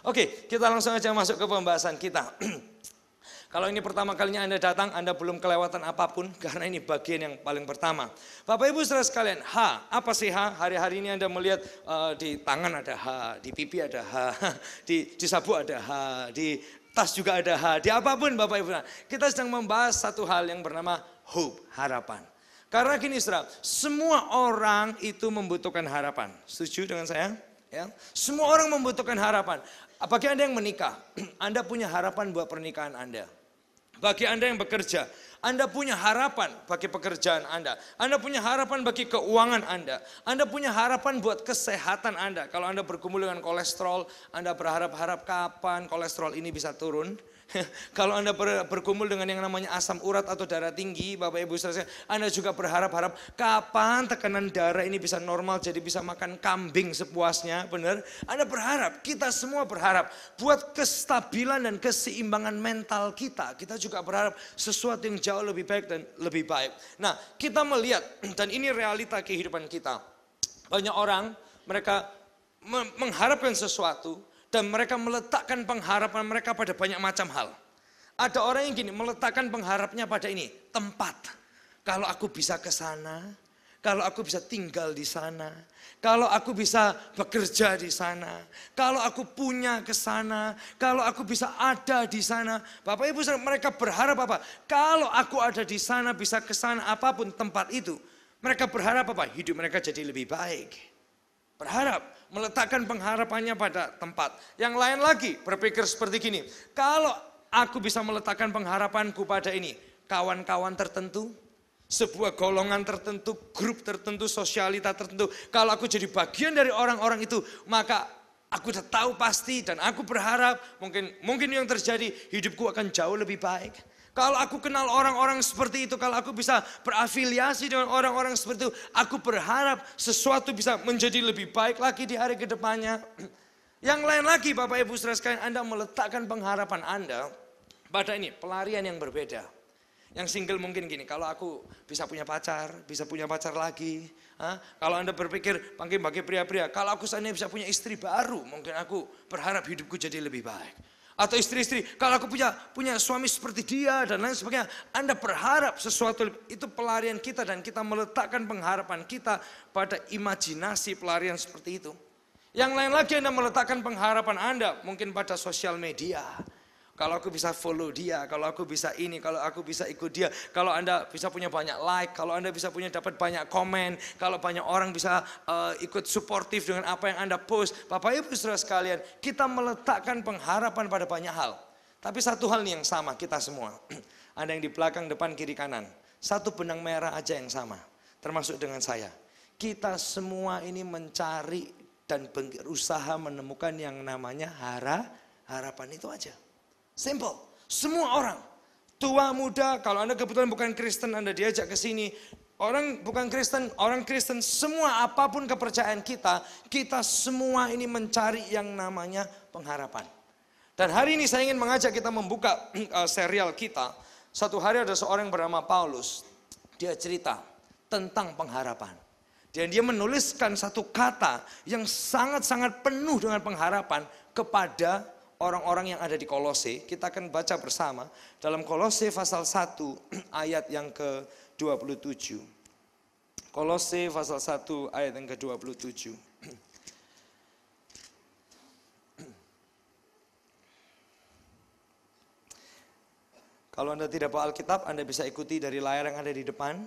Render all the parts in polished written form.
Oke, kita langsung aja masuk ke pembahasan kita. Kalau ini pertama kalinya Anda datang, Anda belum kelewatan apapun, karena ini bagian yang paling pertama. Bapak Ibu saudara sekalian, H, apa sih H? Hari-hari ini Anda melihat di tangan ada H, di pipi ada H, di sabuk ada H, di tas juga ada H, di apapun Bapak Ibu. Kita sedang membahas satu hal yang bernama hope, harapan. Karena gini saudara, semua orang itu membutuhkan harapan. Setuju dengan saya? Ya. Semua orang membutuhkan harapan. Bagi Anda yang menikah, Anda punya harapan buat pernikahan Anda. Bagi Anda yang bekerja, Anda punya harapan bagi pekerjaan Anda. Anda punya harapan bagi keuangan Anda. Anda punya harapan buat kesehatan Anda. Kalau Anda bergumul dengan kolesterol, Anda berharap-harap kapan kolesterol ini bisa turun. Kalau Anda bergumul dengan yang namanya asam urat atau darah tinggi, Bapak Ibu saudara, Anda juga berharap-harap kapan tekanan darah ini bisa normal, jadi bisa makan kambing sepuasnya, benar? Anda berharap, kita semua berharap buat kestabilan dan keseimbangan mental kita. Kita juga berharap sesuatu yang jauh lebih baik dan lebih baik. Nah, kita melihat, dan ini realita kehidupan kita. Banyak orang, mereka mengharapkan sesuatu, dan mereka meletakkan pengharapan mereka pada banyak macam hal. Ada orang yang gini, meletakkan pengharapnya pada ini, tempat. Kalau aku bisa ke sana, kalau aku bisa tinggal di sana, kalau aku bisa bekerja di sana, kalau aku punya ke sana, kalau aku bisa ada di sana. Bapak Ibu, mereka berharap apa? Kalau aku ada di sana, bisa ke sana, apapun tempat itu. Mereka berharap apa? Hidup mereka jadi lebih baik. Berharap, meletakkan pengharapannya pada tempat. Yang lain lagi berpikir seperti gini, kalau aku bisa meletakkan pengharapanku pada ini, kawan-kawan tertentu, sebuah golongan tertentu, grup tertentu, sosialita tertentu. Kalau aku jadi bagian dari orang-orang itu, maka aku sudah tahu pasti dan aku berharap mungkin yang terjadi, hidupku akan jauh lebih baik. Kalau aku kenal orang-orang seperti itu, kalau aku bisa berafiliasi dengan orang-orang seperti itu, aku berharap sesuatu bisa menjadi lebih baik lagi di hari kedepannya. Yang lain lagi Bapak Ibu saudara sekalian, Anda meletakkan pengharapan Anda pada ini, pelarian yang berbeda. Yang single mungkin gini, kalau aku bisa punya pacar lagi. Kalau Anda berpikir, bagi pria-pria, kalau aku seandainya bisa punya istri baru, mungkin aku berharap hidupku jadi lebih baik. Atau istri-istri, kalau aku punya suami seperti dia dan lain sebagainya. Anda berharap sesuatu, itu pelarian kita dan kita meletakkan pengharapan kita pada imajinasi pelarian seperti itu. Yang lain lagi Anda meletakkan pengharapan Anda mungkin pada sosial media. Kalau aku bisa follow dia, kalau aku bisa ini, kalau aku bisa ikut dia. Kalau Anda bisa punya banyak like, kalau Anda bisa dapat banyak komen. Kalau banyak orang bisa ikut suportif dengan apa yang Anda post. Bapak Ibu saudara sekalian, kita meletakkan pengharapan pada banyak hal. Tapi satu hal nih yang sama kita semua. Ada yang di belakang, depan, kiri, kanan. Satu benang merah aja yang sama. Termasuk dengan saya. Kita semua ini mencari dan berusaha menemukan yang namanya harapan itu aja. Simple, semua orang, tua muda, kalau Anda kebetulan bukan Kristen, Anda diajak ke sini. Orang bukan Kristen, orang Kristen, semua apapun kepercayaan kita semua ini mencari yang namanya pengharapan. Dan hari ini saya ingin mengajak kita membuka serial kita. Satu hari ada seorang bernama Paulus, dia cerita tentang pengharapan. Dan dia menuliskan satu kata yang sangat-sangat penuh dengan pengharapan kepada orang-orang yang ada di Kolose. Kita akan baca bersama dalam Kolose pasal 1 ayat yang ke-27. Kolose pasal 1 ayat yang ke-27. Kalau Anda tidak bawa Alkitab, Anda bisa ikuti dari layar yang ada di depan.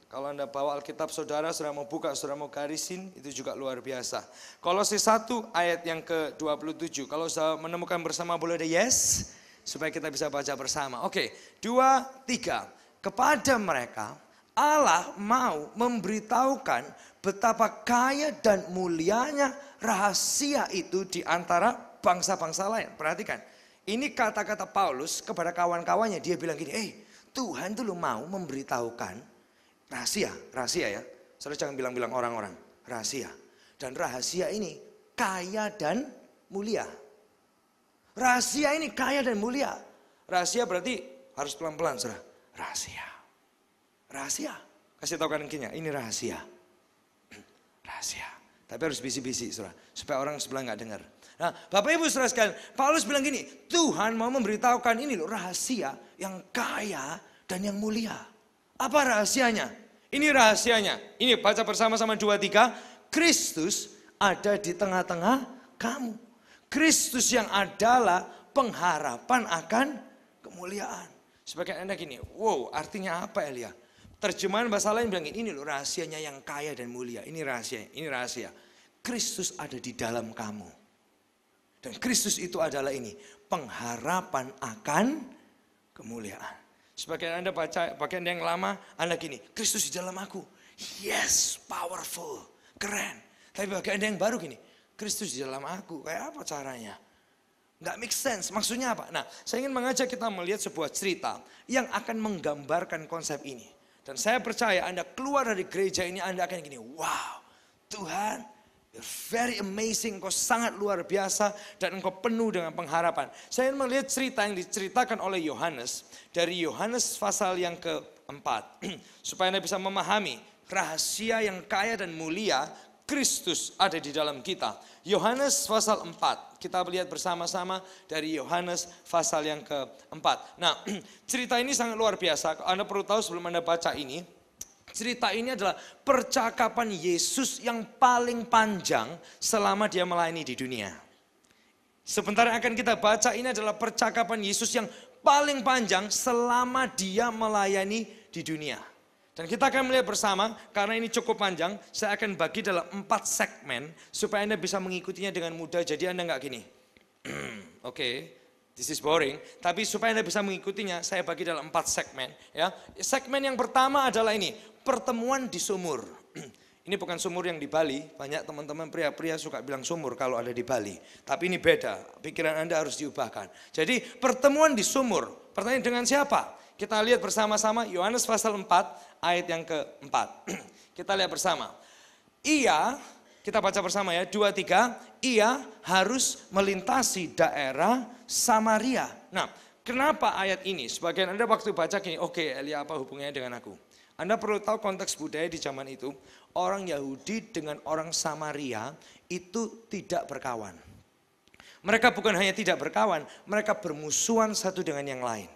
Kalau Anda bawa Alkitab, saudara mau buka, saudara mau garisin, itu juga luar biasa. Kolose 1 ayat yang ke-27. Kalau saya menemukan bersama boleh ada yes, supaya kita bisa baca bersama. Oke, 2, 3. Kepada mereka, Allah mau memberitahukan betapa kaya dan mulianya rahasia itu di antara bangsa-bangsa lain. Perhatikan. Ini kata-kata Paulus kepada kawan-kawannya. Dia bilang gini, Tuhan tuh mau memberitahukan rahasia ya. Saudara jangan bilang-bilang orang-orang, rahasia. Dan rahasia ini kaya dan mulia. Rahasia ini kaya dan mulia. Rahasia berarti harus pelan-pelan saudara. Rahasia. Kasih tahu kanannya, ini rahasia. Rahasia. Tapi harus bisi-bisi saudara, supaya orang sebelah gak dengar. Nah, Bapak Ibu saudara sekalian, Paulus bilang gini, Tuhan mau memberitahukan ini loh rahasia yang kaya dan yang mulia. Apa rahasianya? Ini rahasianya. Ini baca bersama-sama 2-3. Kristus ada di tengah-tengah kamu. Kristus yang adalah pengharapan akan kemuliaan. Sebagian Anda gini, wow artinya apa Elia? Terjemahan bahasa lain bilang ini loh rahasianya yang kaya dan mulia. Ini rahasia. Kristus ada di dalam kamu. Dan Kristus itu adalah ini, pengharapan akan kemuliaan. Sebagian Anda baca bagian yang lama, Anda gini, Kristus di dalam aku. Yes, powerful, keren. Tapi bagian Anda yang baru gini, Kristus di dalam aku, kayak apa caranya? Nggak make sense, maksudnya apa? Nah, saya ingin mengajak kita melihat sebuah cerita yang akan menggambarkan konsep ini. Dan saya percaya Anda keluar dari gereja ini, Anda akan gini, wow, Tuhan, you're very amazing, engkau sangat luar biasa dan engkau penuh dengan pengharapan. Saya ingin melihat cerita yang diceritakan oleh Yohanes dari Yohanes pasal yang keempat. Supaya Anda bisa memahami rahasia yang kaya dan mulia Kristus ada di dalam kita. Yohanes pasal 4, kita lihat bersama-sama dari Yohanes pasal yang keempat. Nah cerita ini sangat luar biasa, Anda perlu tahu sebelum Anda baca ini. Cerita ini adalah percakapan Yesus yang paling panjang selama dia melayani di dunia. Sebentar yang akan kita baca ini adalah percakapan Yesus yang paling panjang selama dia melayani di dunia. Dan kita akan melihat bersama, karena ini cukup panjang, saya akan bagi dalam 4 segmen supaya Anda bisa mengikutinya dengan mudah. Jadi Anda nggak gini, oke. This is boring, tapi supaya Anda bisa mengikutinya, saya bagi dalam 4 segmen. Ya, segmen yang pertama adalah ini, pertemuan di sumur. Ini bukan sumur yang di Bali, banyak teman-teman pria-pria suka bilang sumur kalau ada di Bali. Tapi ini beda, pikiran Anda harus diubahkan. Jadi pertemuan di sumur, pertanyaan dengan siapa? Kita lihat bersama-sama Yohanes pasal 4 ayat yang keempat. Kita lihat bersama. Kita baca bersama ya, 2-3, ia harus melintasi daerah Samaria. Nah, kenapa ayat ini? Sebagian Anda waktu baca gini, oke Elia apa hubungannya dengan aku? Anda perlu tahu konteks budaya di zaman itu, orang Yahudi dengan orang Samaria itu tidak berkawan. Mereka bukan hanya tidak berkawan, mereka bermusuhan satu dengan yang lain.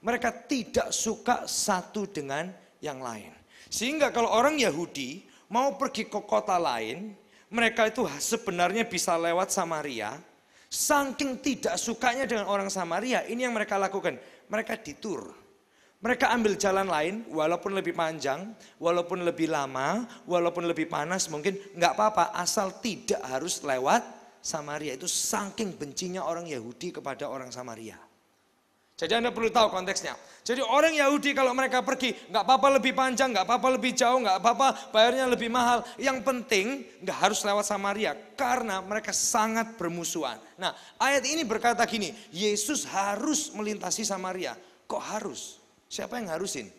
Mereka tidak suka satu dengan yang lain. Sehingga kalau orang Yahudi mau pergi ke kota lain, mereka itu sebenarnya bisa lewat Samaria. Saking tidak sukanya dengan orang Samaria, ini yang mereka lakukan. Mereka ditur. Mereka ambil jalan lain, walaupun lebih panjang, walaupun lebih lama, walaupun lebih panas, mungkin nggak apa-apa, asal tidak harus lewat Samaria. Itu saking bencinya orang Yahudi kepada orang Samaria. Jadi Anda perlu tahu konteksnya. Jadi orang Yahudi kalau mereka pergi, nggak apa-apa lebih panjang, nggak apa-apa lebih jauh, nggak apa-apa bayarnya lebih mahal. Yang penting nggak harus lewat Samaria, karena mereka sangat bermusuhan. Nah ayat ini berkata gini, Yesus harus melintasi Samaria. Kok harus? Siapa yang harusin?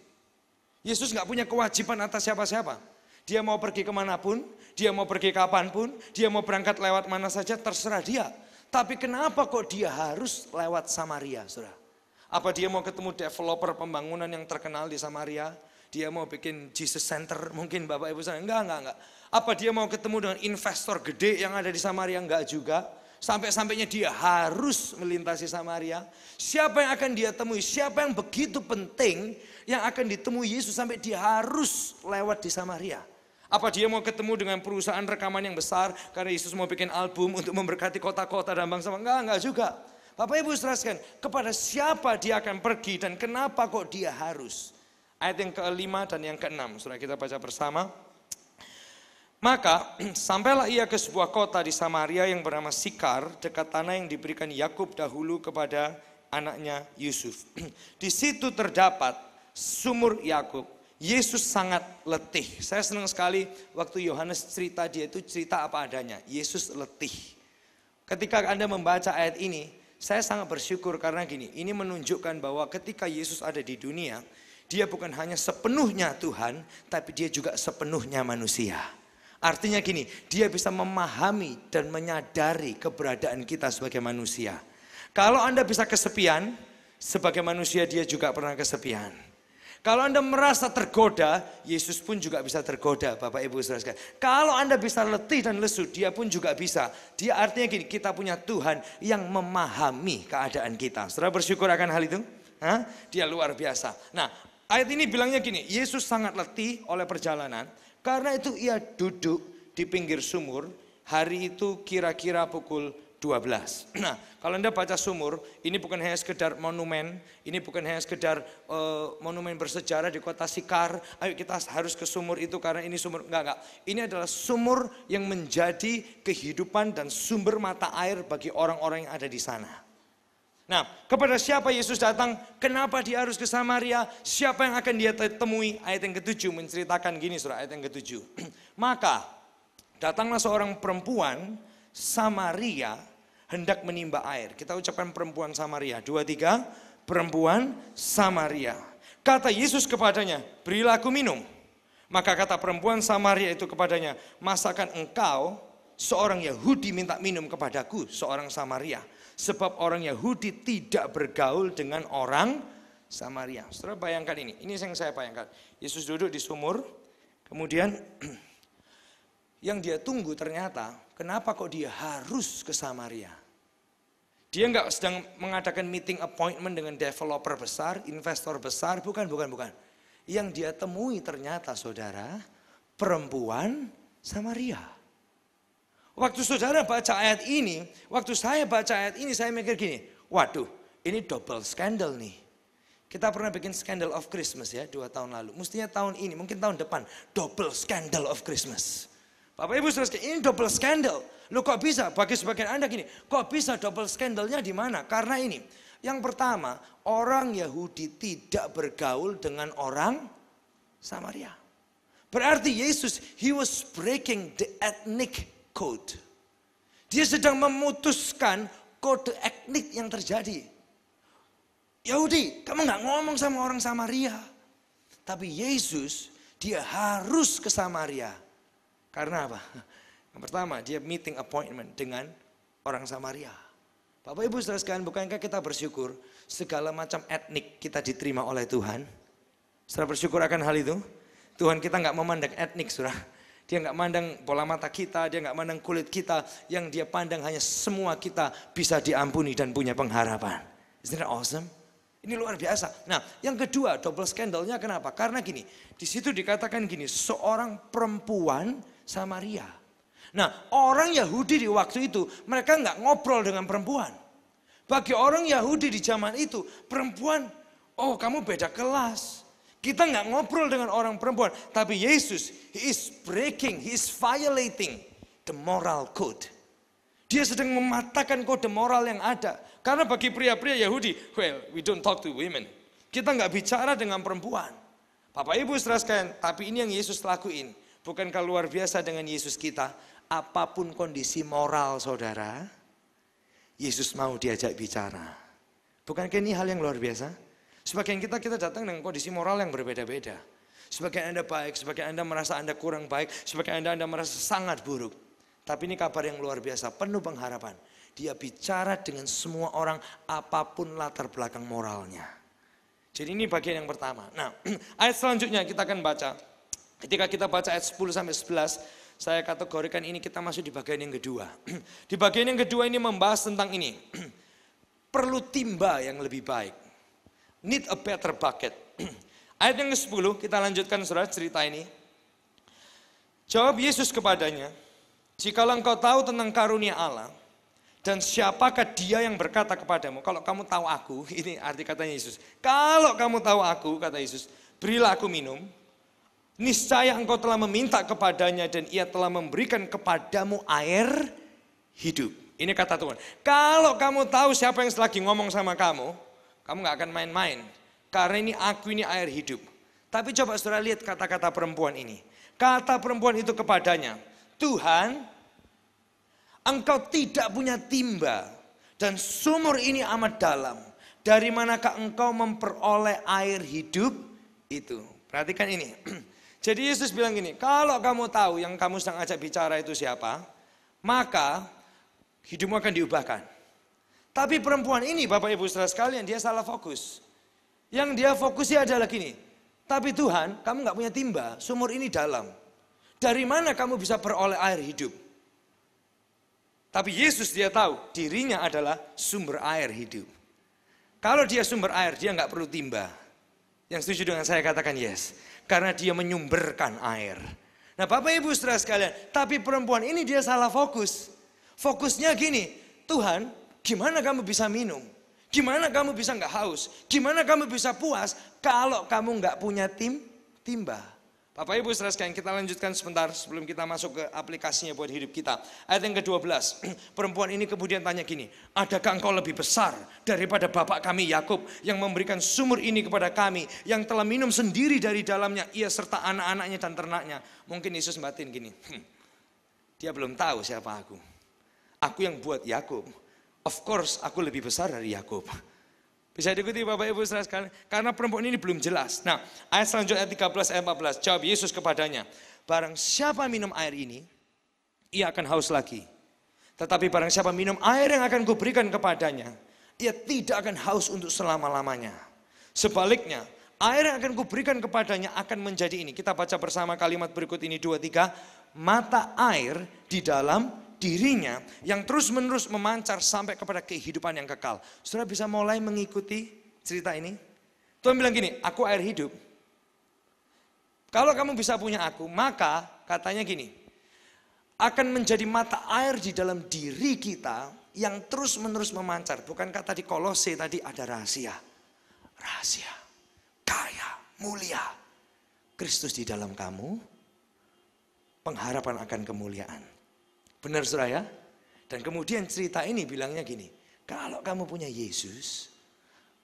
Yesus nggak punya kewajiban atas siapa-siapa. Dia mau pergi kemanapun, dia mau pergi kapanpun, dia mau berangkat lewat mana saja, terserah dia. Tapi kenapa kok dia harus lewat Samaria, saudara? Apa dia mau ketemu developer pembangunan yang terkenal di Samaria? Dia mau bikin Jesus Center mungkin Bapak Ibu saya? Enggak. Apa dia mau ketemu dengan investor gede yang ada di Samaria? Enggak juga. Sampai-sampainya dia harus melintasi Samaria. Siapa yang akan dia temui? Siapa yang begitu penting yang akan ditemui Yesus sampai dia harus lewat di Samaria? Apa dia mau ketemu dengan perusahaan rekaman yang besar karena Yesus mau bikin album untuk memberkati kota-kota dan bangsa? Enggak juga. Bapak Ibu jelaskan kepada siapa dia akan pergi dan kenapa kok dia harus. Ayat yang ke-5 dan yang ke-6, sudah kita baca bersama. Maka sampailah ia ke sebuah kota di Samaria yang bernama Sikar, dekat tanah yang diberikan Yakub dahulu kepada anaknya Yusuf. Di situ terdapat sumur Yakub. Yesus sangat letih. Saya senang sekali waktu Yohanes cerita, dia itu cerita apa adanya. Yesus letih. Ketika Anda membaca ayat ini, saya sangat bersyukur karena gini, ini menunjukkan bahwa ketika Yesus ada di dunia, dia bukan hanya sepenuhnya Tuhan, tapi dia juga sepenuhnya manusia. Artinya gini, dia bisa memahami dan menyadari keberadaan kita sebagai manusia. Kalau Anda bisa kesepian, sebagai manusia dia juga pernah kesepian. Kalau Anda merasa tergoda, Yesus pun juga bisa tergoda, Bapak Ibu Saudara sekalian. Kalau Anda bisa letih dan lesu, dia pun juga bisa. Dia artinya gini, kita punya Tuhan yang memahami keadaan kita. Saudara bersyukur akan hal itu? Hah? Dia luar biasa. Nah, ayat ini bilangnya gini, Yesus sangat letih oleh perjalanan. Karena itu ia duduk di pinggir sumur, hari itu kira-kira pukul 12. Nah, kalau Anda baca sumur, ini bukan hanya sekedar monumen, ini bukan hanya sekedar monumen bersejarah di kota Sikar. Ayo kita harus ke sumur itu karena ini sumur. Enggak. Ini adalah sumur yang menjadi kehidupan dan sumber mata air bagi orang-orang yang ada di sana. Nah, kepada siapa Yesus datang? Kenapa dia harus ke Samaria? Siapa yang akan dia temui? Ayat yang ke-7 menceritakan gini, Saudara, ayat yang ke-7. Maka datanglah seorang perempuan Samaria hendak menimba air. Kita ucapkan perempuan Samaria. 2, 3, perempuan Samaria. Kata Yesus kepadanya, berilah aku minum. Maka kata perempuan Samaria itu kepadanya, masakan engkau seorang Yahudi minta minum kepadaku, seorang Samaria. Sebab orang Yahudi tidak bergaul dengan orang Samaria. Saudara bayangkan ini yang saya bayangkan. Yesus duduk di sumur, kemudian yang dia tunggu ternyata, kenapa kok dia harus ke Samaria? Dia nggak sedang mengadakan meeting appointment dengan developer besar, investor besar, bukan. Yang dia temui ternyata, saudara, perempuan Samaria. Waktu saudara baca ayat ini, waktu saya baca ayat ini, saya mikir gini, waduh, ini double scandal nih. Kita pernah bikin Scandal of Christmas ya, 2 tahun lalu. Mestinya tahun ini, mungkin tahun depan, double scandal of Christmas. Bapak Ibu Saudara, ini double scandal. Loh kok bisa? Bagi sebagian Anda gini, kok bisa double scandalnya di mana? Karena ini, yang pertama, orang Yahudi tidak bergaul dengan orang Samaria. Berarti Yesus, he was breaking the ethnic code. Dia sedang memutuskan kode etnik yang terjadi. Yahudi, kamu nggak ngomong sama orang Samaria. Tapi Yesus, dia harus ke Samaria. Karena apa? Yang pertama, dia meeting appointment dengan orang Samaria. Bapak Ibu Saudara sekalian, bukankah kita bersyukur segala macam etnik kita diterima oleh Tuhan? Saudara bersyukur akan hal itu? Tuhan kita nggak memandang etnik, Saudara. Dia nggak mandang bola mata kita, dia nggak mandang kulit kita. Yang dia pandang hanya semua kita bisa diampuni dan punya pengharapan. Isn't that awesome? Ini luar biasa. Nah, yang kedua, double scandalnya kenapa? Karena gini, di situ dikatakan gini, seorang perempuan Samaria. Nah, orang Yahudi di waktu itu, mereka nggak ngobrol dengan perempuan. Bagi orang Yahudi di zaman itu, perempuan, oh kamu beda kelas. Kita nggak ngobrol dengan orang perempuan. Tapi Yesus, he is violating the moral code. Dia sedang mematahkan kode moral yang ada. Karena bagi pria-pria Yahudi, well, we don't talk to women. Kita nggak bicara dengan perempuan. Bapak Ibu saudara sekalian, tapi ini yang Yesus lakuin. Bukankah luar biasa dengan Yesus kita? Apapun kondisi moral saudara, Yesus mau diajak bicara. Bukankah ini hal yang luar biasa? Sebagian kita datang dengan kondisi moral yang berbeda-beda. Sebagian Anda baik, sebagian Anda merasa Anda kurang baik, sebagian Anda merasa sangat buruk. Tapi ini kabar yang luar biasa, penuh pengharapan. Dia bicara dengan semua orang apapun latar belakang moralnya. Jadi ini bagian yang pertama. Nah, ayat selanjutnya kita akan baca. Ketika kita baca ayat 10 sampai 11, saya kategorikan ini kita masuk di bagian yang kedua. Di bagian yang kedua ini membahas tentang ini. Perlu timba yang lebih baik. Need a better bucket. Ayat yang ke-10 kita lanjutkan saudara cerita ini. Jawab Yesus kepadanya, jikalau engkau tahu tentang karunia Allah, dan siapakah dia yang berkata kepadamu, kalau kamu tahu aku, ini arti katanya Yesus. Kalau kamu tahu aku, kata Yesus, berilah aku minum. Niscaya engkau telah meminta kepadanya dan ia telah memberikan kepadamu air hidup. Ini kata Tuhan. Kalau kamu tahu siapa yang lagi ngomong sama kamu gak akan main-main. Karena ini aku ini air hidup. Tapi coba saudara lihat kata-kata perempuan ini. Kata perempuan itu kepadanya, Tuhan, engkau tidak punya timba dan sumur ini amat dalam. Dari manakah engkau memperoleh air hidup itu? Perhatikan ini. Jadi Yesus bilang gini, kalau kamu tahu yang kamu sedang ajak bicara itu siapa, maka hidupmu akan diubahkan. Tapi perempuan ini Bapak Ibu saudara sekalian dia salah fokus. Yang dia fokusnya adalah gini, Tapi Tuhan, kamu nggak punya timba, sumur ini dalam. Dari mana kamu bisa peroleh air hidup? Tapi Yesus dia tahu dirinya adalah sumber air hidup. Kalau dia sumber air, dia nggak perlu timba. Yang setuju dengan saya katakan yes. Karena dia menyumberkan air. Nah Bapak Ibu saudara sekalian, tapi perempuan ini dia salah fokus. Fokusnya gini, Tuhan gimana kamu bisa minum? Gimana kamu bisa nggak haus? Gimana kamu bisa puas kalau kamu nggak punya timba? Bapak Ibu saudara sekalian, kita lanjutkan sebentar sebelum kita masuk ke aplikasinya buat hidup kita. Ayat yang ke-12, perempuan ini kemudian tanya gini, adakah engkau lebih besar daripada bapak kami Yakub yang memberikan sumur ini kepada kami, yang telah minum sendiri dari dalamnya, ia serta anak-anaknya dan ternaknya. Mungkin Yesus batin gini, dia belum tahu siapa aku. Aku yang buat Yakub, of course aku lebih besar dari Yakub. Bisa diikuti Bapak Ibu saudara sekalian, karena perempuan ini belum jelas. Nah, ayat selanjutnya ayat 13 ayat 14, jawab Yesus kepadanya, barang siapa minum air ini, ia akan haus lagi. Tetapi barang siapa minum air yang akan kuberikan kepadanya, ia tidak akan haus untuk selama-lamanya. Sebaliknya, air yang akan kuberikan kepadanya akan menjadi ini. Kita baca bersama kalimat berikut ini 2-3, mata air di dalam dirinya yang terus-menerus memancar sampai kepada kehidupan yang kekal. Saudara bisa mulai mengikuti cerita ini. Tuhan bilang gini, aku air hidup. Kalau kamu bisa punya aku, maka katanya gini, akan menjadi mata air di dalam diri kita yang terus-menerus memancar. Bukankah tadi Kolose tadi ada rahasia? Rahasia, kaya, mulia. Kristus di dalam kamu, pengharapan akan kemuliaan. Benar saudara ya? Dan kemudian cerita ini bilangnya gini, kalau kamu punya Yesus,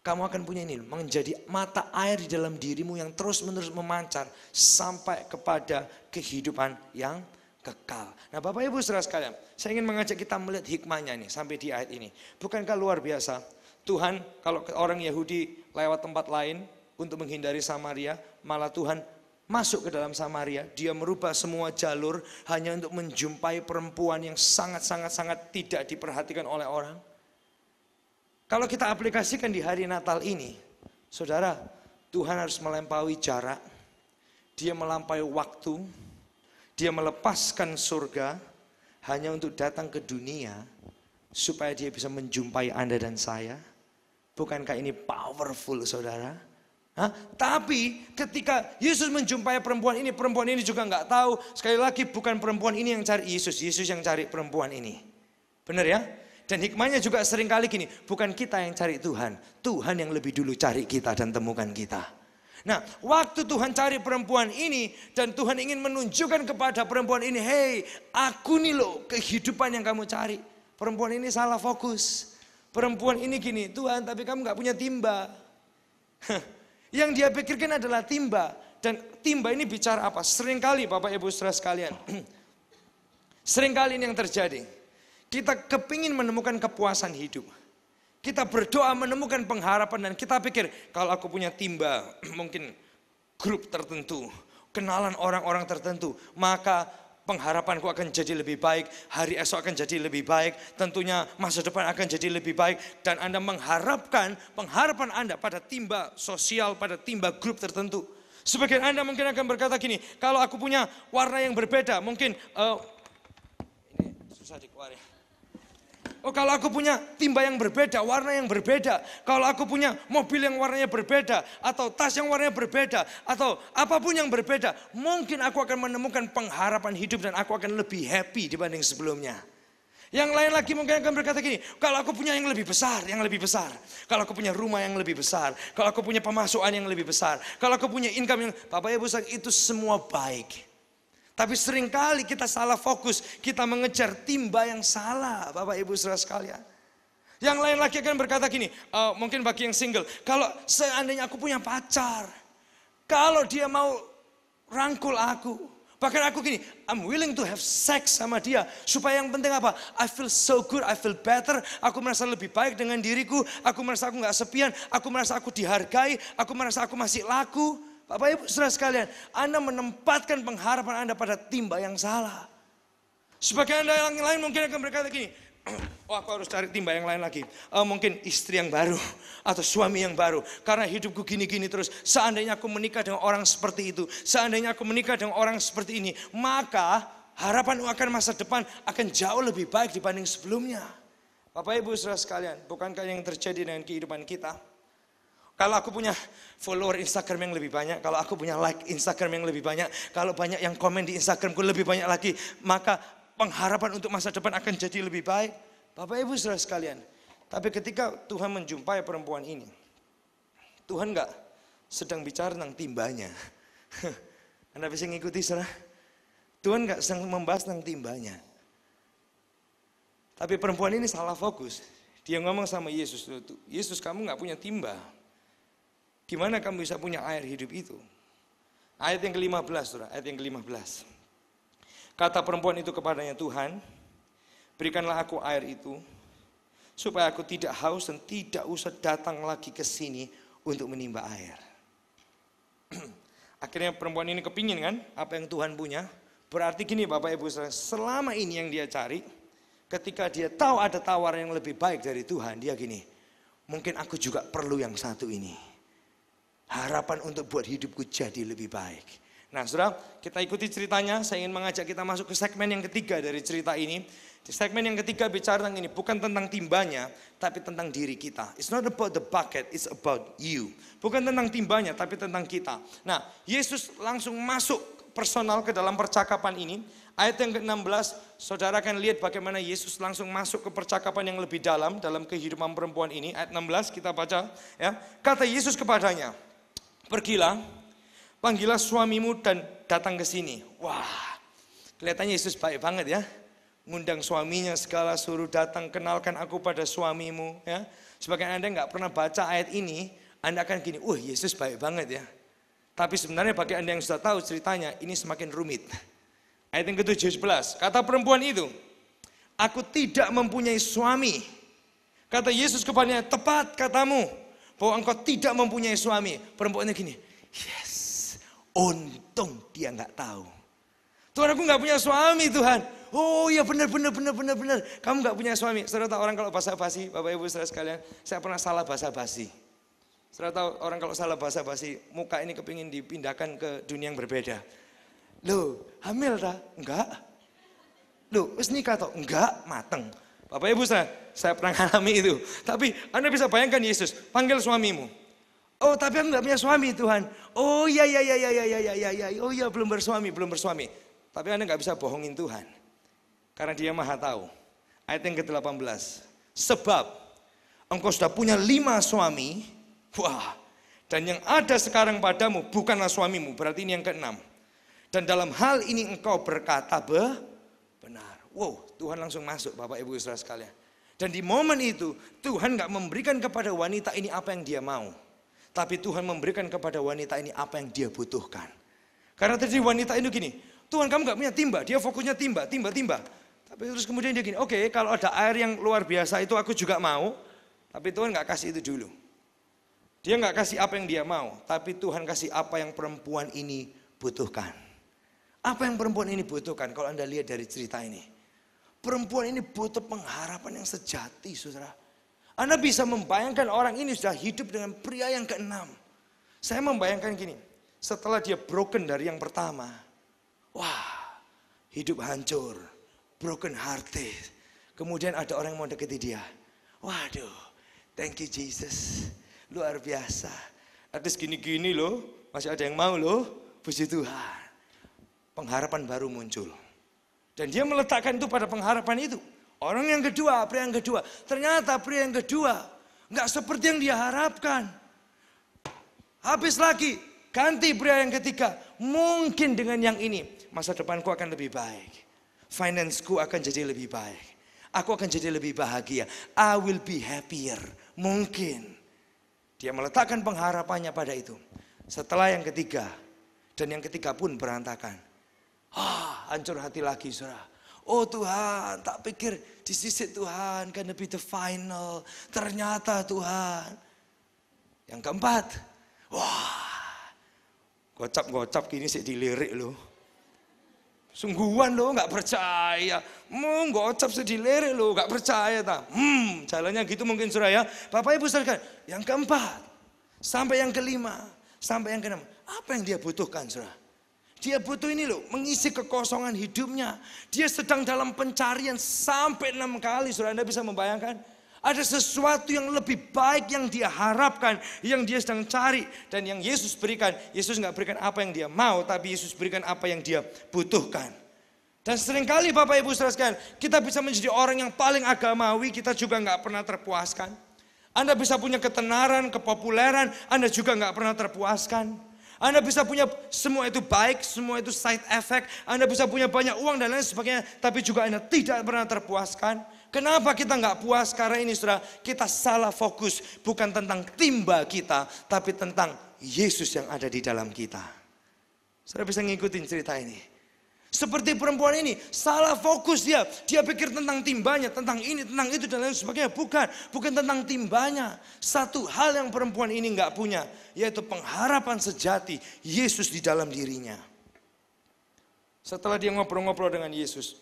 kamu akan punya ini, menjadi mata air di dalam dirimu yang terus-menerus memancar sampai kepada kehidupan yang kekal. Nah Bapak Ibu saudara sekalian, saya ingin mengajak kita melihat hikmahnya nih sampai di ayat ini. Bukankah luar biasa? Tuhan kalau orang Yahudi lewat tempat lain untuk menghindari Samaria, malah Tuhan masuk ke dalam Samaria, dia merubah semua jalur hanya untuk menjumpai perempuan yang sangat-sangat tidak diperhatikan oleh orang. Kalau kita aplikasikan di hari Natal ini, saudara, Tuhan harus melampaui jarak, dia melampaui waktu, dia melepaskan surga hanya untuk datang ke dunia supaya dia bisa menjumpai Anda dan saya. Bukankah ini powerful saudara? Tapi ketika Yesus menjumpai perempuan ini juga nggak tahu. Sekali lagi bukan perempuan ini yang cari Yesus, Yesus yang cari perempuan ini. Benar ya? Dan hikmahnya juga seringkali gini, bukan kita yang cari Tuhan, Tuhan yang lebih dulu cari kita dan temukan kita. Nah, waktu Tuhan cari perempuan ini dan Tuhan ingin menunjukkan kepada perempuan ini, hey, aku nih loh kehidupan yang kamu cari. Perempuan ini salah fokus. Perempuan ini gini, Tuhan tapi kamu nggak punya timba. Yang dia pikirkan adalah timba. Dan timba ini bicara apa? Seringkali Bapak Ibu saudara sekalian. Seringkali ini yang terjadi. Kita kepingin menemukan kepuasan hidup. Kita berdoa menemukan pengharapan dan kita pikir kalau aku punya timba, mungkin grup tertentu, kenalan orang-orang tertentu, maka pengharapanku akan jadi lebih baik, hari esok akan jadi lebih baik, tentunya masa depan akan jadi lebih baik. Dan Anda mengharapkan pengharapan Anda pada timba sosial, pada timba grup tertentu. Sebagian Anda mungkin akan berkata gini, kalau aku punya warna yang berbeda, mungkin ini susah dikeluarin. Oh kalau aku punya timba yang berbeda, warna yang berbeda. Kalau aku punya mobil yang warnanya berbeda. Atau tas yang warnanya berbeda. Atau apapun yang berbeda. Mungkin aku akan menemukan pengharapan hidup dan aku akan lebih happy dibanding sebelumnya. Yang lain lagi mungkin akan berkata gini. Kalau aku punya yang lebih besar, yang lebih besar. Kalau aku punya rumah yang lebih besar. Kalau aku punya pemasukan yang lebih besar. Kalau aku punya income yang, Bapak Ibu itu semua baik. Tapi seringkali kita salah fokus, kita mengejar timba yang salah, Bapak Ibu saudara sekalian. Yang lain lagi akan berkata gini, mungkin bagi yang single, kalau seandainya aku punya pacar, kalau dia mau rangkul aku, bahkan aku gini, I'm willing to have sex sama dia, supaya yang penting apa? I feel so good, I feel better, aku merasa lebih baik dengan diriku, aku merasa aku gak sepian, aku merasa aku dihargai, aku merasa aku masih laku. Bapak Ibu saudara sekalian, Anda menempatkan pengharapan Anda pada timba yang salah. Sebagai Anda yang lain mungkin akan berkata gini, Oh, aku harus cari timba yang lain lagi. Mungkin istri yang baru atau suami yang baru. Karena hidupku gini-gini terus. Seandainya aku menikah dengan orang seperti itu, seandainya aku menikah dengan orang seperti ini, maka harapan akan masa depan akan jauh lebih baik dibanding sebelumnya. Bapak Ibu saudara sekalian, bukankah yang terjadi dengan kehidupan kita? Kalau aku punya follower Instagram yang lebih banyak, kalau aku punya like Instagram yang lebih banyak, kalau banyak yang komen di Instagramku lebih banyak lagi, maka pengharapan untuk masa depan akan jadi lebih baik. Bapak Ibu saudara sekalian, tapi ketika Tuhan menjumpai perempuan ini, Tuhan enggak sedang bicara tentang timbanya. Anda bisa ngikuti saudara? Tuhan enggak sedang membahas tentang timbanya. Tapi perempuan ini salah fokus. Dia ngomong sama Yesus, Yesus kamu enggak punya timba. Gimana kamu bisa punya air hidup itu? Ayat yang ke-15 saudara, ayat yang ke-15. Kata perempuan itu kepadanya, Tuhan, berikanlah aku air itu, supaya aku tidak haus dan tidak usah datang lagi ke sini untuk menimba air. Akhirnya perempuan ini kepingin kan, apa yang Tuhan punya. Berarti gini Bapak Ibu, selama ini yang dia cari, ketika dia tahu ada tawaran yang lebih baik dari Tuhan, dia gini, mungkin aku juga perlu yang satu ini. Harapan untuk buat hidupku jadi lebih baik. Nah saudara, kita ikuti ceritanya. Saya ingin mengajak kita masuk ke segmen yang ketiga dari cerita ini. Di segmen yang ketiga bicara tentang ini, bukan tentang timbanya, tapi tentang diri kita. It's not about the bucket, it's about you. Bukan tentang timbanya, tapi tentang kita. Nah, Yesus langsung masuk personal ke dalam percakapan ini. Ayat yang ke-16, saudara akan lihat bagaimana Yesus langsung masuk ke percakapan yang lebih dalam kehidupan perempuan ini. Ayat 16 kita baca. Ya. Kata Yesus kepadanya, pergilah, panggillah suamimu dan datang ke sini. Wah, kelihatannya Yesus baik banget ya. Ngundang suaminya segala, suruh datang, kenalkan aku pada suamimu. Ya. Sebagai Anda nggak pernah baca ayat ini, Anda akan gini, wah Yesus baik banget ya. Tapi sebenarnya bagi Anda yang sudah tahu ceritanya, ini semakin rumit. Ayat yang ke-17, kata perempuan itu, aku tidak mempunyai suami. Kata Yesus kepadanya, tepat katamu, bahwa engkau tidak mempunyai suami. Perempuannya gini, yes, untung dia nggak tahu. Tuhan, aku nggak punya suami Tuhan. Oh iya benar. Kamu nggak punya suami. Saudara tahu orang kalau basa-basi, Bapak Ibu saudara sekalian, saya pernah salah basa-basi. Saudara tahu orang kalau salah basa-basi, muka ini kepingin dipindahkan ke dunia yang berbeda. Loh, hamil dah? Enggak. Loh, wis nikah toh? Enggak, mateng. Bapak Ibu saya pernah ngalami itu. Tapi Anda bisa bayangkan Yesus, panggil suamimu. Oh tapi aku nggak punya suami Tuhan. Oh iya. Oh iya belum bersuami. Tapi Anda nggak bisa bohongin Tuhan. Karena dia maha tahu. Ayat yang ke-18. Sebab engkau sudah punya 5 suami. Wah. Dan yang ada sekarang padamu bukanlah suamimu. Berarti ini yang ke-6. Dan dalam hal ini engkau berkata benar. Wow, Tuhan langsung masuk Bapak Ibu saudara sekalian. Dan di momen itu Tuhan gak memberikan kepada wanita ini apa yang dia mau. Tapi Tuhan memberikan kepada wanita ini apa yang dia butuhkan. Karena tadi wanita itu gini, Tuhan kamu gak punya timba, dia fokusnya timba. Tapi terus kemudian dia gini, oke, kalau ada air yang luar biasa itu aku juga mau. Tapi Tuhan gak kasih itu dulu. Dia gak kasih apa yang dia mau. Tapi Tuhan kasih apa yang perempuan ini butuhkan. Apa yang perempuan ini butuhkan kalau Anda lihat dari cerita ini. Perempuan ini butuh pengharapan yang sejati saudara. Anda bisa membayangkan orang ini sudah hidup dengan pria yang ke-6. Saya membayangkan gini, setelah dia broken dari yang pertama. Wah, hidup hancur, broken hearted. Kemudian ada orang yang mau deketi dia. Waduh, thank you Jesus, luar biasa. Atas gini-gini loh, masih ada yang mau loh, puji Tuhan. Pengharapan baru muncul. Dan dia meletakkan itu pada pengharapan itu. Orang yang kedua, pria yang kedua. Ternyata pria yang kedua nggak seperti yang dia harapkan. Habis lagi, ganti pria yang ketiga. Mungkin dengan yang ini, masa depanku akan lebih baik. Financeku akan jadi lebih baik. Aku akan jadi lebih bahagia. I will be happier. Mungkin. Dia meletakkan pengharapannya pada itu. Setelah yang ketiga. Dan yang ketiga pun berantakan. Hancur hati lagi saudara. Oh Tuhan, tak pikir di sisi Tuhan kan be the final. Ternyata Tuhan. Yang keempat. Wah. Gocap-gocap gini sih dilirik loh. Sungguhan lo nggak percaya. Gocap sedih lere lo nggak percaya tak. Jalannya gitu mungkin saudara ya. Bapak Ibu saudara, yang keempat sampai yang kelima sampai yang keenam. Apa yang dia butuhkan saudara? Dia butuh ini loh, mengisi kekosongan hidupnya. Dia sedang dalam pencarian sampai 6 kali saudara. Anda bisa membayangkan? Ada sesuatu yang lebih baik yang dia harapkan, yang dia sedang cari. Dan yang Yesus berikan, Yesus nggak berikan apa yang dia mau, tapi Yesus berikan apa yang dia butuhkan. Dan seringkali Bapak Ibu saudara sekalian, kita bisa menjadi orang yang paling agamawi, kita juga nggak pernah terpuaskan. Anda bisa punya ketenaran, kepopuleran, Anda juga nggak pernah terpuaskan. Anda bisa punya semua itu baik, semua itu side effect. Anda bisa punya banyak uang dan lain sebagainya, tapi juga Anda tidak pernah terpuaskan. Kenapa kita nggak puas? Karena ini saudara, kita salah fokus. Bukan tentang timba kita, tapi tentang Yesus yang ada di dalam kita. Saudara bisa ngikutin cerita ini. Seperti perempuan ini, salah fokus dia. Dia pikir tentang timbanya, tentang ini, tentang itu dan lain sebagainya. Bukan tentang timbanya. Satu hal yang perempuan ini nggak punya, yaitu pengharapan sejati Yesus di dalam dirinya. Setelah dia ngobrol-ngobrol dengan Yesus,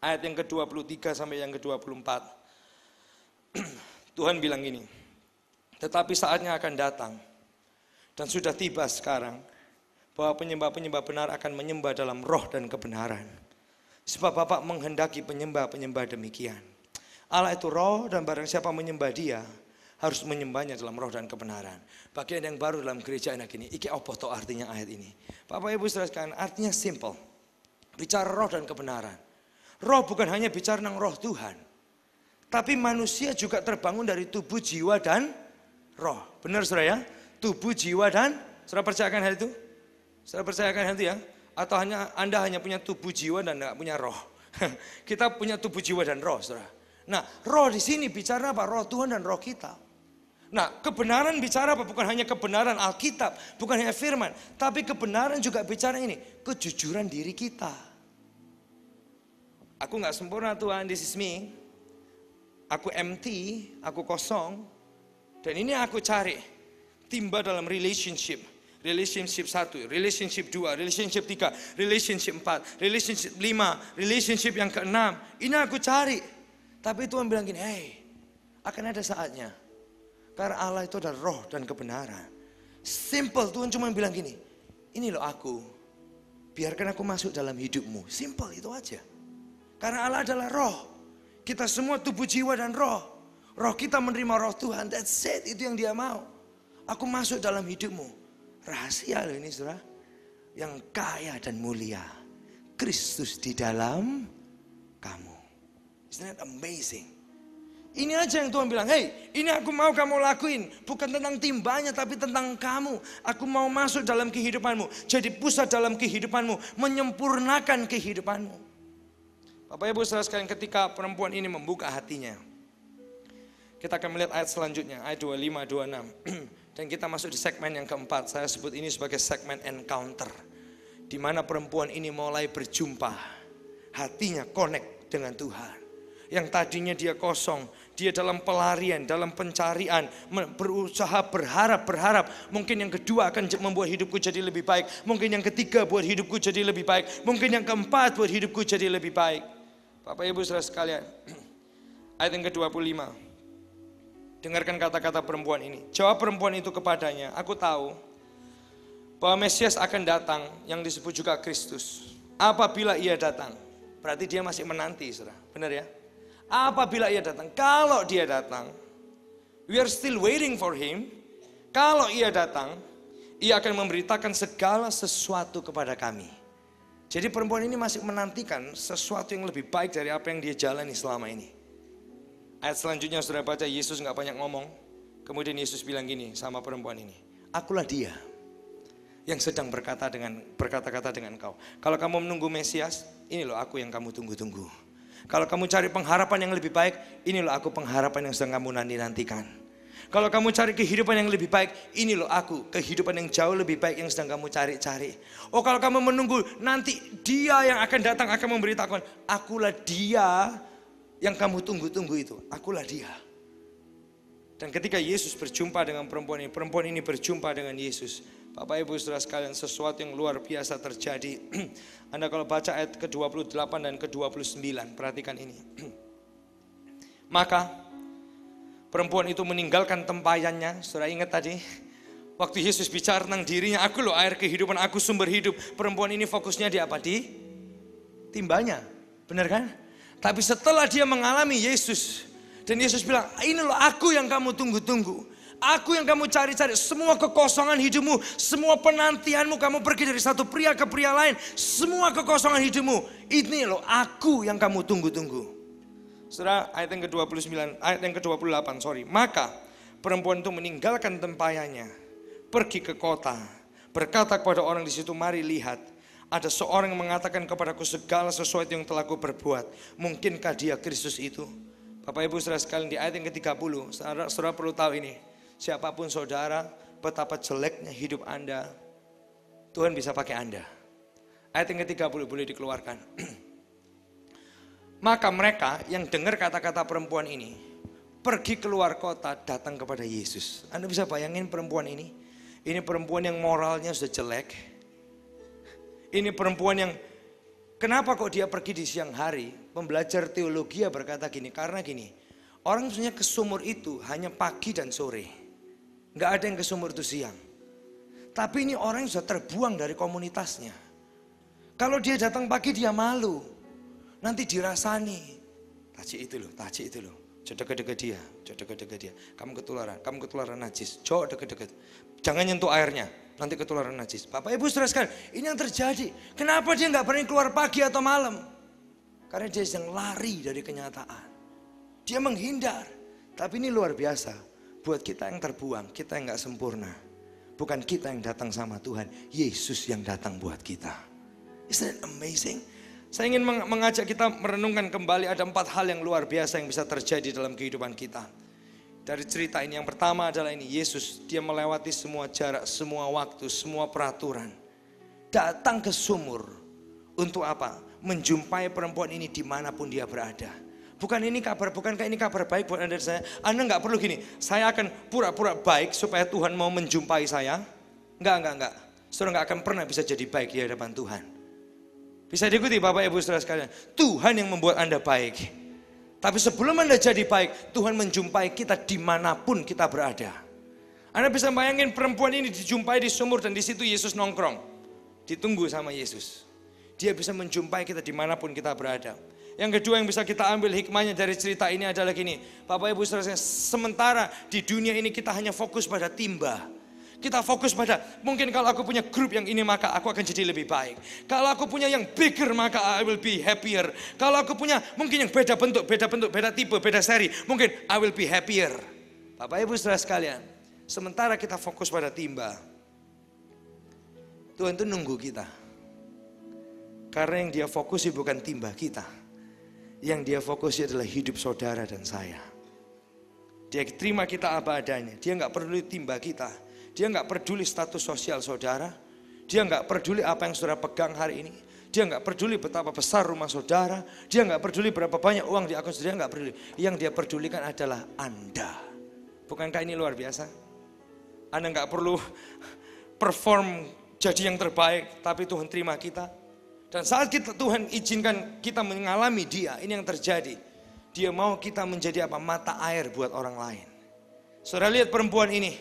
ayat yang ke-23 sampai yang ke-24. Tuhan bilang gini, tetapi saatnya akan datang, dan sudah tiba sekarang, bahwa penyembah-penyembah benar akan menyembah dalam roh dan kebenaran. Sebab Bapa menghendaki penyembah-penyembah demikian. Allah itu roh, dan barang siapa menyembah dia, harus menyembahnya dalam roh dan kebenaran. Bagian yang baru dalam gereja anak ini, iki opo to artinya ayat ini. Bapak Ibu saudara sekalian, artinya simple. Bicara roh dan kebenaran. Roh bukan hanya bicara tentang roh Tuhan. Tapi manusia juga terbangun dari tubuh, jiwa, dan roh. Benar saudara ya? Tubuh, jiwa, dan saudara percayakan hal itu? Saudara percayakan hal itu ya? Atau Anda hanya punya tubuh, jiwa, dan tidak punya roh? Kita punya tubuh, jiwa, dan roh saudara. Nah roh di sini bicara apa? Roh Tuhan dan roh kita. Nah kebenaran bicara apa? Bukan hanya kebenaran Alkitab. Bukan hanya firman. Tapi kebenaran juga bicara ini. Kejujuran diri kita. Aku gak sempurna Tuhan, this is me. Aku empty, aku kosong. Dan ini aku cari. Timba dalam relationship. Relationship 1, relationship 2, relationship 3, relationship 4, relationship 5, relationship yang ke-6. Ini aku cari. Tapi Tuhan bilang gini, hey, akan ada saatnya. Karena Allah itu adalah roh dan kebenaran. Simple, Tuhan cuma bilang gini, ini loh aku. Biarkan aku masuk dalam hidupmu. Simple, itu aja. Karena Allah adalah roh. Kita semua tubuh, jiwa, dan roh. Roh kita menerima roh Tuhan. That's it. Itu yang dia mau. Aku masuk dalam hidupmu. Rahasia loh ini saudara. Yang kaya dan mulia. Kristus di dalam kamu. Isn't that amazing? Ini aja yang Tuhan bilang. Hey, ini aku mau kamu lakuin. Bukan tentang timbanya tapi tentang kamu. Aku mau masuk dalam kehidupanmu. Jadi pusat dalam kehidupanmu. Menyempurnakan kehidupanmu. Bapak Ibu saudara sekalian, ketika perempuan ini membuka hatinya, kita akan melihat ayat selanjutnya, ayat 25, 26. Dan kita masuk di segmen yang keempat. Saya sebut ini sebagai segmen encounter, di mana perempuan ini mulai berjumpa, hatinya connect dengan Tuhan. Yang tadinya dia kosong, dia dalam pelarian, dalam pencarian, berusaha berharap. Mungkin yang kedua akan membuat hidupku jadi lebih baik. Mungkin yang ketiga buat hidupku jadi lebih baik. Mungkin yang keempat buat hidupku jadi lebih baik. Bapak Ibu saudara sekalian, ayat yang ke-25. Dengarkan kata-kata perempuan ini. Jawab perempuan itu kepadanya, aku tahu bahwa Mesias akan datang, yang disebut juga Kristus. Apabila ia datang, berarti dia masih menanti saudara, benar ya? Apabila ia datang, kalau dia datang, we are still waiting for him. Kalau ia datang, ia akan memberitakan segala sesuatu kepada kami. Jadi perempuan ini masih menantikan sesuatu yang lebih baik dari apa yang dia jalani selama ini. Ayat selanjutnya saudara baca, Yesus gak banyak ngomong. Kemudian Yesus bilang gini sama perempuan ini, akulah dia yang sedang berkata-kata dengan kau. Kalau kamu menunggu Mesias, ini loh aku yang kamu tunggu-tunggu. Kalau kamu cari pengharapan yang lebih baik, ini loh aku pengharapan yang sedang kamu nanti-nantikan. Kalau kamu cari kehidupan yang lebih baik, ini loh aku, kehidupan yang jauh lebih baik yang sedang kamu cari-cari. Oh kalau kamu menunggu, nanti dia yang akan datang akan memberitakan, akulah dia yang kamu tunggu-tunggu itu, akulah dia. Dan ketika Yesus berjumpa dengan perempuan ini berjumpa dengan Yesus, Bapak Ibu Saudara sekalian, sesuatu yang luar biasa terjadi. Anda kalau baca ayat ke-28 dan ke-29, perhatikan ini. Maka perempuan itu meninggalkan tempayannya. Saudara ingat tadi, waktu Yesus bicara tentang dirinya, aku loh air kehidupan, aku sumber hidup. Perempuan ini fokusnya di apa? Di timbanya, benar kan? Tapi setelah dia mengalami Yesus, dan Yesus bilang, ini loh aku yang kamu tunggu-tunggu. Aku yang kamu cari-cari, semua kekosongan hidupmu, semua penantianmu, kamu pergi dari satu pria ke pria lain, semua kekosongan hidupmu, ini loh aku yang kamu tunggu-tunggu. Saudara, ayat yang ke-29, ayat yang ke-28, maka perempuan itu meninggalkan tempayannya, pergi ke kota, berkata kepada orang di situ, mari lihat, ada seorang yang mengatakan kepadaku segala sesuatu yang telah ku perbuat, mungkinkah dia Kristus itu? Bapak Ibu saudara sekalian, di ayat yang ke-30, saudara perlu tahu ini. Siapapun saudara, betapa jeleknya hidup Anda, Tuhan bisa pakai Anda. Ayat yang ke-30 boleh dikeluarkan. Maka mereka yang dengar kata-kata perempuan ini, pergi keluar kota datang kepada Yesus. Anda bisa bayangin perempuan ini? Ini perempuan yang moralnya sudah jelek. Ini perempuan yang, kenapa kok dia pergi di siang hari? Pembelajar teologi berkata gini, karena gini, orang sebenarnya ke sumur itu hanya pagi dan sore. Nggak ada yang ke sumur itu siang. Tapi ini orang yang sudah terbuang dari komunitasnya. Kalau dia datang pagi dia malu. Nanti dirasani. Taci itu loh. Jauh deket-deket dia. Kamu ketularan najis. Jauh deket-deket. Jangan nyentuh airnya. Nanti ketularan najis. Bapak Ibu saudara sekalian, ini yang terjadi. Kenapa dia nggak berani keluar pagi atau malam? Karena dia sedang lari dari kenyataan. Dia menghindar. Tapi ini luar biasa. Buat kita yang terbuang, kita yang gak sempurna. Bukan kita yang datang sama Tuhan, Yesus yang datang buat kita. Isn't it amazing? Saya ingin mengajak kita merenungkan kembali ada 4 hal yang luar biasa yang bisa terjadi dalam kehidupan kita. Dari cerita ini yang pertama adalah ini, Yesus dia melewati semua jarak, semua waktu, semua peraturan. Datang ke sumur untuk apa? Menjumpai perempuan ini dimanapun dia berada. Bukankah ini kabar baik buat Anda dan saya? Anda nggak perlu gini, saya akan pura-pura baik supaya Tuhan mau menjumpai saya. Enggak. Saudara nggak akan pernah bisa jadi baik di hadapan Tuhan. Bisa diikuti Bapak Ibu saudara sekalian. Tuhan yang membuat Anda baik. Tapi sebelum Anda jadi baik, Tuhan menjumpai kita dimanapun kita berada. Anda bisa bayangin perempuan ini dijumpai di sumur dan di situ Yesus nongkrong. Ditunggu sama Yesus. Dia bisa menjumpai kita dimanapun kita berada. Yang kedua yang bisa kita ambil hikmahnya dari cerita ini adalah gini. Bapak Ibu saudara, sementara di dunia ini kita hanya fokus pada timba. Kita fokus pada, mungkin kalau aku punya grup yang ini maka aku akan jadi lebih baik. Kalau aku punya yang bigger maka I will be happier. Kalau aku punya mungkin yang beda bentuk, beda tipe, beda seri, mungkin I will be happier. Bapak Ibu saudara sekalian, sementara kita fokus pada timba, Tuhan itu nunggu kita. Karena yang dia fokusi bukan timba kita. Yang dia fokusi adalah hidup saudara dan saya. Dia terima kita apa adanya. Dia nggak peduli timba kita. Dia nggak peduli status sosial saudara. Dia nggak peduli apa yang saudara pegang hari ini. Dia nggak peduli betapa besar rumah saudara. Dia nggak peduli berapa banyak uang di akun saudara. Nggak peduli. Yang dia pedulikan adalah Anda. Bukankah ini luar biasa? Anda nggak perlu perform jadi yang terbaik, tapi Tuhan terima kita. Dan saat Tuhan izinkan kita mengalami dia, ini yang terjadi. Dia mau kita menjadi apa? Mata air buat orang lain. Saudara lihat perempuan ini.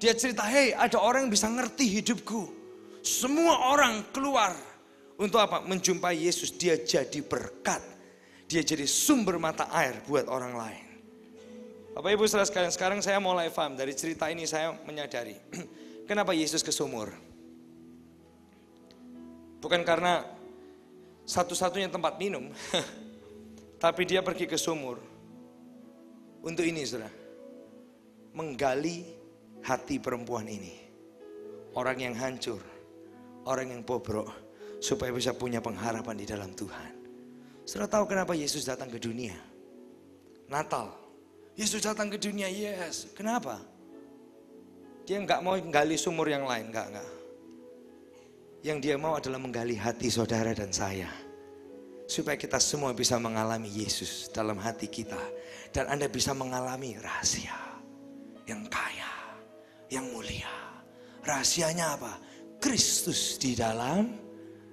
Dia cerita, hey ada orang yang bisa ngerti hidupku. Semua orang keluar. Untuk apa? Menjumpai Yesus. Dia jadi berkat. Dia jadi sumber mata air buat orang lain. Bapak Ibu saudara sekalian, sekarang saya mulai paham. Dari cerita ini saya menyadari. Kenapa Yesus ke sumur? Bukan karena satu-satunya tempat minum. Tapi dia pergi ke sumur. Untuk ini saudara. Menggali hati perempuan ini. Orang yang hancur. Orang yang bobrok. Supaya bisa punya pengharapan di dalam Tuhan. Saudara tahu kenapa Yesus datang ke dunia? Natal. Yesus datang ke dunia, yes. Kenapa? Dia nggak mau menggali sumur yang lain, enggak. Yang dia mau adalah menggali hati saudara dan saya. Supaya kita semua bisa mengalami Yesus dalam hati kita. Dan Anda bisa mengalami rahasia yang kaya, yang mulia, Rahasianya apa? Kristus di dalam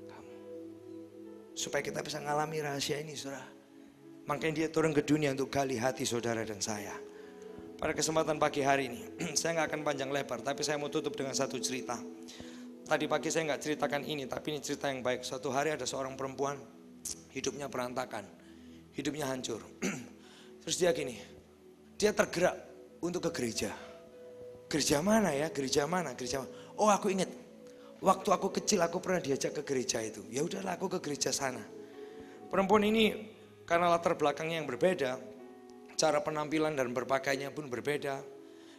kamu. Supaya kita bisa ngalami rahasia ini, saudara. Makanya dia turun ke dunia untuk gali hati saudara dan saya. Pada kesempatan pagi hari ini, saya nggak akan panjang lebar, tapi saya mau tutup dengan satu cerita. Tadi pagi saya nggak ceritakan ini, tapi ini cerita yang baik. Suatu hari ada seorang perempuan, hidupnya berantakan, hidupnya hancur. Terus dia gini, dia tergerak untuk ke gereja. Gereja mana ya? Gereja mana? Gereja mana? Oh, aku ingat. Waktu aku kecil aku pernah diajak ke gereja itu. Ya udahlah, aku ke gereja sana. Perempuan ini karena latar belakangnya yang berbeda, cara penampilan dan berpakaiannya pun berbeda.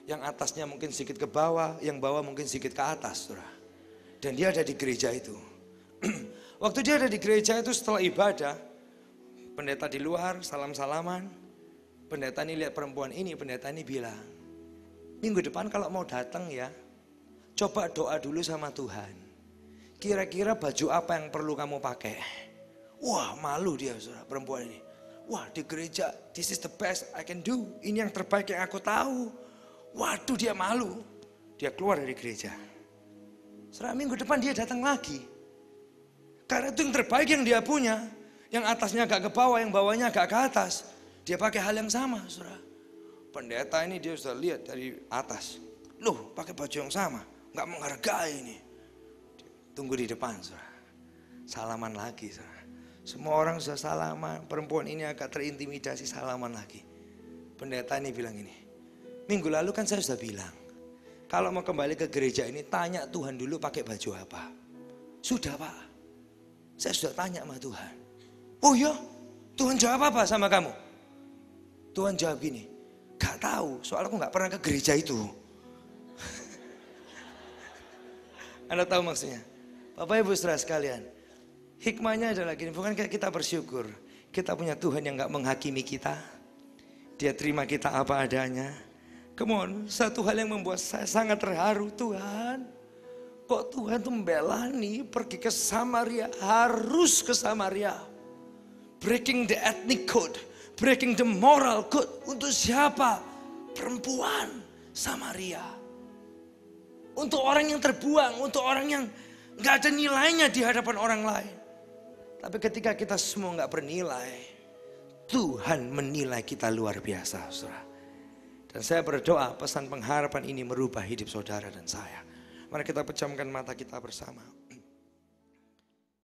Yang atasnya mungkin sedikit ke bawah, yang bawah mungkin sedikit ke atas, saudara. Dan dia ada di gereja itu. Waktu dia ada di gereja itu setelah ibadah, pendeta di luar salam-salaman. Pendeta ini lihat perempuan ini, pendeta ini bilang, minggu depan kalau mau datang ya, coba doa dulu sama Tuhan. Kira-kira baju apa yang perlu kamu pakai? Wah, malu dia, saudara, perempuan ini. Wah, di gereja, this is the best I can do. Ini yang terbaik yang aku tahu. Waduh, dia malu. Dia keluar dari gereja. Saudara, minggu depan dia datang lagi. Karena itu yang terbaik yang dia punya. Yang atasnya agak ke bawah, yang bawahnya agak ke atas. Dia pakai hal yang sama, saudara. Pendeta ini dia sudah lihat dari atas. Loh, pakai baju yang sama. Nggak menghargai ini. Tunggu di depan, saudara. Salaman lagi, saudara. Semua orang sudah salaman. Perempuan ini agak terintimidasi, salaman lagi. Pendeta ini bilang ini. Minggu lalu kan saya sudah bilang. Kalau mau kembali ke gereja ini, tanya Tuhan dulu pakai baju apa. Sudah, Pak. Saya sudah tanya sama Tuhan. Oh iya? Tuhan jawab apa sama kamu? Tuhan jawab gini. Gak tahu, soalnya aku gak pernah ke gereja itu. Anda tahu maksudnya? Bapak Ibu saudara sekalian. Hikmahnya adalah gini, bukan kayak kita bersyukur. Kita punya Tuhan yang gak menghakimi kita. Dia terima kita apa adanya. Come on, satu hal yang membuat saya sangat terharu, Tuhan. Kok Tuhan tuh membela nih pergi ke Samaria, harus ke Samaria. Breaking the ethnic code, breaking the moral code. Untuk siapa? Perempuan Samaria. Untuk orang yang terbuang, untuk orang yang gak ada nilainya di hadapan orang lain. Tapi ketika kita semua gak bernilai, Tuhan menilai kita luar biasa, saudara. Dan saya berdoa pesan pengharapan ini merubah hidup saudara dan saya. Mari kita pejamkan mata kita bersama.